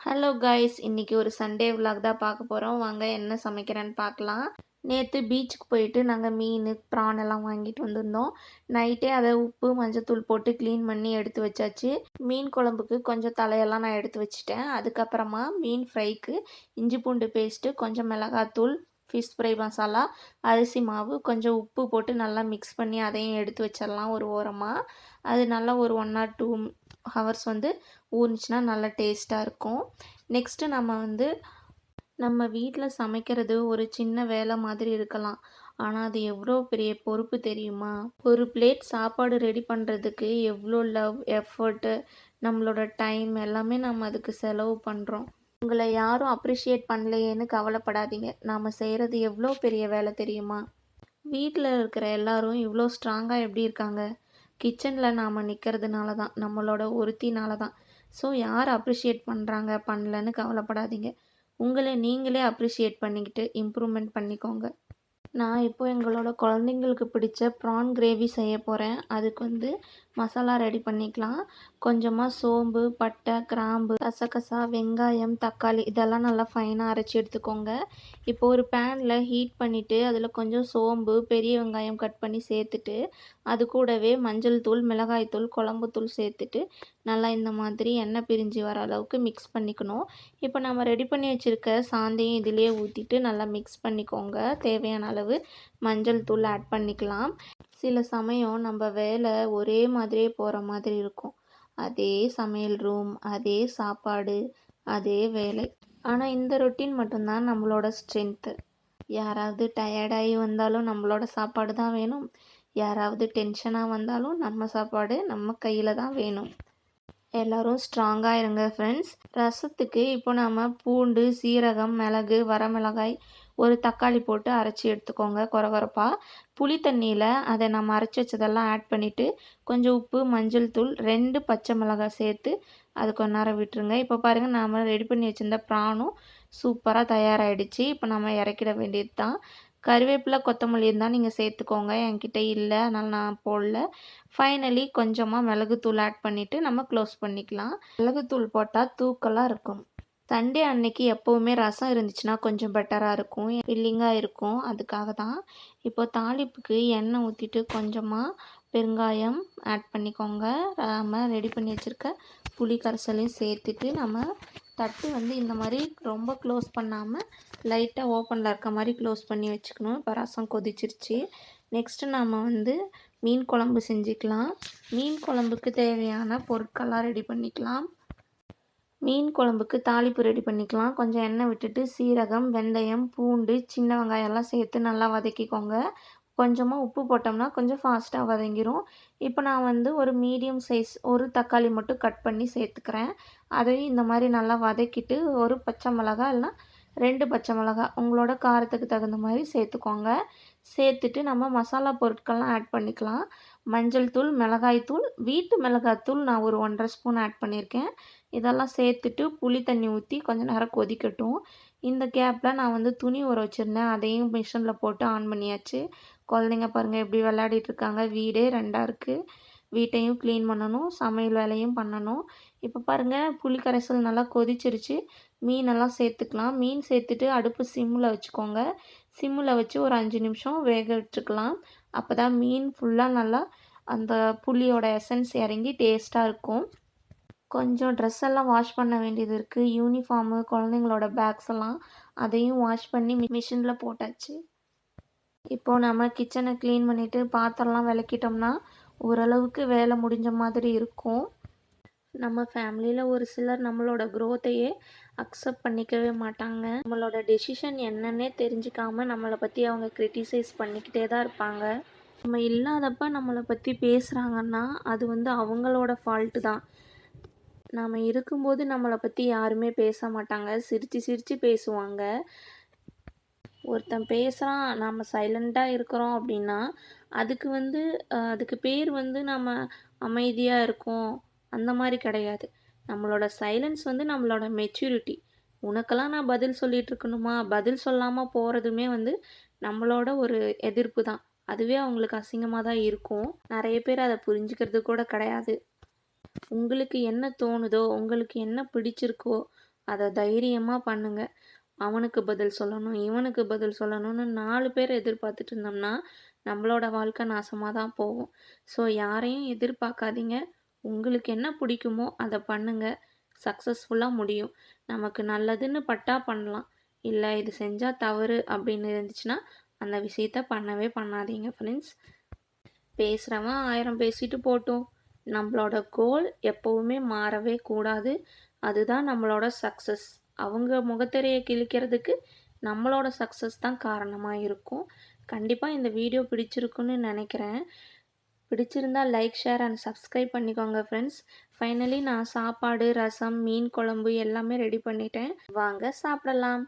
Hello guys, இன்னைக்கு ஒரு Sunday vlog தான் பார்க்க போகிறோம். வாங்க என்ன சமைக்கிறேன்னு பார்க்கலாம். நேற்று பீச்சுக்கு போயிட்டு நாங்கள் மீன் ப்ரான் எல்லாம் வாங்கிட்டு வந்திருந்தோம். நைட்டே அதை உப்பு மஞ்சத்தூள் போட்டு க்ளீன் பண்ணி எடுத்து வச்சாச்சு. மீன் குழம்புக்கு கொஞ்சம் தலையெல்லாம் நான் எடுத்து வச்சுட்டேன். அதுக்கப்புறமா மீன் ஃப்ரைக்கு இஞ்சி பூண்டு பேஸ்ட்டு, கொஞ்சம் மிளகாத்தூள், ஃபிஷ் ஃப்ரை மசாலா, அரிசி மாவு, கொஞ்சம் உப்பு போட்டு நல்லா மிக்ஸ் பண்ணி அதையும் எடுத்து வச்சிடலாம் ஒரு ஓரமாக. அது நல்லா ஒரு 1 or 2 ஹவர்ஸ் ஊறிச்சுன்னா நல்லா டேஸ்ட்டாக இருக்கும். நெக்ஸ்ட்டு நம்ம வீட்டில் சமைக்கிறது ஒரு சின்ன வேலை மாதிரி இருக்கலாம். ஆனால் அது எவ்வளோ பெரிய பொறுப்பு தெரியுமா? ஒரு பிளேட் சாப்பாடு ரெடி பண்ணுறதுக்கு எவ்வளோ லவ், எஃபர்ட்டு, நம்மளோட டைம் எல்லாமே நம்ம அதுக்கு செலவு பண்ணுறோம். உங்களை யாரும் அப்ரிஷியேட் பண்ணலையேன்னு கவலைப்படாதீங்க. நாம் செய்கிறது எவ்வளோ பெரிய வேலை தெரியுமா? வீட்டில் இருக்கிற எல்லாரும் இவ்வளோ ஸ்ட்ராங்காக எப்படி இருக்காங்க? கிச்சனில் நாம் நிற்கிறதுனால தான், நம்மளோட ஒருத்தினால தான். ஸோ யார் அப்ரிஷியேட் பண்ணுறாங்க பண்ணலன்னு கவலைப்படாதீங்க. உங்களை நீங்களே அப்ரிஷியேட் பண்ணிக்கிட்டு இம்ப்ரூவ்மெண்ட் பண்ணிக்கோங்க. நான் இப்போ எங்களோட குழந்தைங்களுக்கு பிடிச்ச ப்ரான் கிரேவி செய்ய போகிறேன். அதுக்கு மசாலா ரெடி பண்ணிக்கலாம். கொஞ்சமாக சோம்பு, பட்டை, கிராம்பு, கசகசா, வெங்காயம், தக்காளி இதெல்லாம் நல்லா ஃபைனாக அரைச்சி எடுத்துக்கோங்க. இப்போ ஒரு பேனில் ஹீட் பண்ணிவிட்டு அதில் கொஞ்சம் சோம்பு, பெரிய வெங்காயம் கட் பண்ணி சேர்த்துட்டு, அது கூடவே மஞ்சள் தூள், மிளகாய் தூள், குழம்புத்தூள் சேர்த்துட்டு நல்லா இந்த மாதிரி எண்ணெய் பிரிஞ்சு வர அளவுக்கு மிக்ஸ் பண்ணிக்கணும். இப்போ நம்ம ரெடி பண்ணி வச்சுருக்க சாந்தையும் இதிலே ஊற்றிட்டு நல்லா மிக்ஸ் பண்ணிக்கோங்க. தேவையான அளவு மஞ்சள் தூள் ஆட் பண்ணிக்கலாம். சில சமயம் நம்ம வேலை ஒரே மாதிரியே போகிற மாதிரி இருக்கும். அதே சமையல் ரூம், அதே சாப்பாடு, அதே வேலை. ஆனால் இந்த ரொட்டீன் மட்டும்தான் நம்மளோட ஸ்ட்ரென்த்து. யாராவது டயர்டாகி வந்தாலும் நம்மளோட சாப்பாடு தான் வேணும். யாராவது டென்ஷனாக வந்தாலும் நம்ம சாப்பாடு நம்ம கையில் தான் வேணும். எல்லோரும் ஸ்ட்ராங்காக இருங்க ஃப்ரெண்ட்ஸ். ரசத்துக்கு இப்போ நம்ம பூண்டு, சீரகம், மிளகு, வரமிளகாய், ஒரு தக்காளி போட்டு அரைச்சி எடுத்துக்கோங்க கொரகொரப்பாக. புளி தண்ணியில் அதை நம்ம அரைச்சி வச்சதெல்லாம் ஆட் பண்ணிவிட்டு கொஞ்சம் உப்பு, மஞ்சள் தூள், 2 பச்சை மிளகாய் சேர்த்து அது கொஞ்ச நேரம் விட்டுருங்க. இப்போ பாருங்கள், நாம் ரெடி பண்ணி வச்சுருந்த ப்ரானும் சூப்பராக தயாராகிடுச்சு. இப்போ நம்ம இறக்கிட வேண்டியது தான். கருவேப்பிலை, கொத்தமல்லி இருந்தால் நீங்கள் சேர்த்துக்கோங்க. என்கிட்ட இல்லை, அதனால் நான் போடல. ஃபைனலி கொஞ்சமாக மிளகுத்தூள் ஆட் பண்ணிவிட்டு நம்ம க்ளோஸ் பண்ணிக்கலாம். மிளகுத்தூள் போட்டால் தூக்கலாக இருக்கும். சண்டே அன்னைக்கு எப்போவுமே ரசம் இருந்துச்சுன்னா கொஞ்சம் பெட்டராக இருக்கும், ஃபில்லிங்காக இருக்கும். அதுக்காக தான். இப்போ தாளிப்புக்கு எண்ணெய் ஊற்றிட்டு கொஞ்சமாக பெருங்காயம் ஆட் பண்ணிக்கோங்க. நம்ம ரெடி பண்ணி வச்சுருக்க புளி கரைசலையும் சேர்த்துட்டு நம்ம தட்டு இந்த மாதிரி ரொம்ப க்ளோஸ் பண்ணாமல் லைட்டாக ஓப்பனில் இருக்க மாதிரி க்ளோஸ் பண்ணி வச்சுக்கணும். இப்போ ரசம் கொதிச்சிருச்சு. நெக்ஸ்ட்டு நம்ம மீன் குழம்பு செஞ்சுக்கலாம். மீன் குழம்புக்கு தேவையான பொருட்கள்லாம் ரெடி பண்ணிக்கலாம். மீன் குழம்புக்கு தாளிப்பு ரெடி பண்ணிக்கலாம். கொஞ்சம் எண்ணெய் விட்டுட்டு சீரகம், வெந்தயம், பூண்டு, சின்ன வெங்காயம்லாம் சேர்த்து நல்லா வதக்கிக்கோங்க. கொஞ்சமாக உப்பு போட்டோம்னா கொஞ்சம் ஃபாஸ்ட்டாக வதங்கிடும். இப்போ நான் ஒரு மீடியம் சைஸ் ஒரு தக்காளி மட்டும் கட் பண்ணி சேர்த்துக்கிறேன். அதையும் இந்த மாதிரி நல்லா வதக்கிட்டு ஒரு பச்சை மிளகா இல்லைனா 2 பச்சை மிளகா உங்களோட காரத்துக்கு தகுந்த மாதிரி சேர்த்துக்கோங்க. சேர்த்துட்டு நம்ம மசாலா பொருட்கள்லாம் ஆட் பண்ணிக்கலாம். மஞ்சள் தூள், மிளகாய் தூள், வீட்டு மிளகாய் தூள் நான் ஒரு 1½ ஸ்பூன் ஆட் பண்ணியிருக்கேன். இதெல்லாம் சேர்த்துட்டு புளி தண்ணி ஊற்றி கொஞ்சம் நேரம் கொதிக்கட்டும். இந்த கேப்பில் நான் துணி ஊற வச்சுருந்தேன். அதையும் மிஷினில் போட்டு ஆன் பண்ணியாச்சு. குழந்தைங்க பாருங்கள் எப்படி விளையாடிட்டுருக்காங்க. வீடே 2ஆக இருக்குது. வீட்டையும் க்ளீன் பண்ணணும், சமையல் வேலையும் பண்ணணும். இப்போ பாருங்கள், புளி கரைசல் நல்லா கொதிச்சிருச்சு. மீனெல்லாம் சேர்த்துக்கலாம். மீன் சேர்த்துட்டு அடுப்பு சிம்மில் வச்சுக்கோங்க. சிம்மில் வச்சு ஒரு 5 நிமிஷம் வேக விட்டுருக்கலாம். அப்போ தான் மீன் ஃபுல்லாக நல்லா அந்த புளியோட எசன்ஸ் இறங்கி டேஸ்ட்டாக இருக்கும். கொஞ்சம் ட்ரெஸ் எல்லாம் வாஷ் பண்ண வேண்டியது இருக்குது. யூனிஃபார்மு, குழந்தைங்களோட பேக்ஸ் எல்லாம் அதையும் வாஷ் பண்ணி மிஷினில் போட்டாச்சு. இப்போது நம்ம கிச்சனை க்ளீன் பண்ணிவிட்டு பாத்திரம்லாம் விளக்கிட்டோம்னா ஓரளவுக்கு வேலை முடிஞ்ச மாதிரி இருக்கும். நம்ம ஃபேமிலியில் ஒரு சிலர் நம்மளோட க்ரோத்தையே அக்செப்ட் பண்ணிக்கவே மாட்டாங்க. நம்மளோட டெசிஷன் என்னன்னே தெரிஞ்சுக்காமல் நம்மளை பற்றி அவங்க க்ரிட்டிசைஸ் பண்ணிக்கிட்டே தான் இருப்பாங்க. நம்ம இல்லாதப்ப நம்மளை பற்றி பேசுகிறாங்கன்னா அது அவங்களோட ஃபால்ட்டு தான். நாம் இருக்கும்போது நம்மளை பற்றி யாருமே பேச மாட்டாங்க. சிரித்து சிரித்து பேசுவாங்க. ஒருத்தன் பேசுகிறான், நம்ம சைலண்ட்டாக இருக்கிறோம் அப்படின்னா அதுக்கு அதுக்கு பேர் நம்ம அமைதியாக இருக்கோம் அந்த மாதிரி கிடையாது. நம்மளோட சைலன்ஸ் நம்மளோட மெச்சூரிட்டி. உனக்கெல்லாம் நான் பதில் சொல்லிகிட்டு இருக்கணுமா? பதில் சொல்லாமல் போகிறதுமே நம்மளோட ஒரு எதிர்ப்பு தான். அதுவே அவங்களுக்கு அசிங்கமாக தான் இருக்கும். நிறைய பேர் அதை புரிஞ்சுக்கிறது கூட கிடையாது. உங்களுக்கு என்ன தோணுதோ, உங்களுக்கு என்ன பிடிச்சிருக்கோ அத தைரியமா பண்ணுங்க. அவனுக்கு பதில் சொல்லணும், இவனுக்கு பதில் சொல்லணும்னு 4 பேர் எதிர்பார்த்துட்டு இருந்தோம்னா, நம்மளோட வாழ்க்கை நாசமா தான் போகும். ஸோ யாரையும் எதிர்பார்க்காதீங்க. உங்களுக்கு என்ன பிடிக்குமோ அத பண்ணுங்க. சக்சஸ்ஃபுல்லா முடியும். நமக்கு நல்லதுன்னு பட்டா பண்ணலாம். இல்ல இது செஞ்சா தவறு அப்படின்னு இருந்துச்சுன்னா, அந்த விஷயத்த பண்ணவே பண்ணாதீங்க ஃப்ரெண்ட்ஸ். பேசுறவன் 1000 பேசிட்டு போட்டும். நம்மளோட கோல் எப்பவுமே மாறவே கூடாது. அதுதான் நம்மளோட சக்சஸ். அவங்க முகத்திரைய கிழிக்கிறதுக்கு நம்மளோட சக்சஸ் தான் காரணமா இருக்கும். கண்டிப்பா இந்த வீடியோ பிடிச்சிருக்குன்னு நெனைக்கிறேன். பிடிச்சிருந்தா லைக், ஷேர் அண்ட் சப்ஸ்கிரைப் பண்ணிக்கோங்க ஃப்ரெண்ட்ஸ். ஃபைனலி நான் சாப்பாடு, ரசம், மீன் குழம்பு எல்லாமே ரெடி பண்ணிட்டேன். வாங்க சாப்பிடலாம்.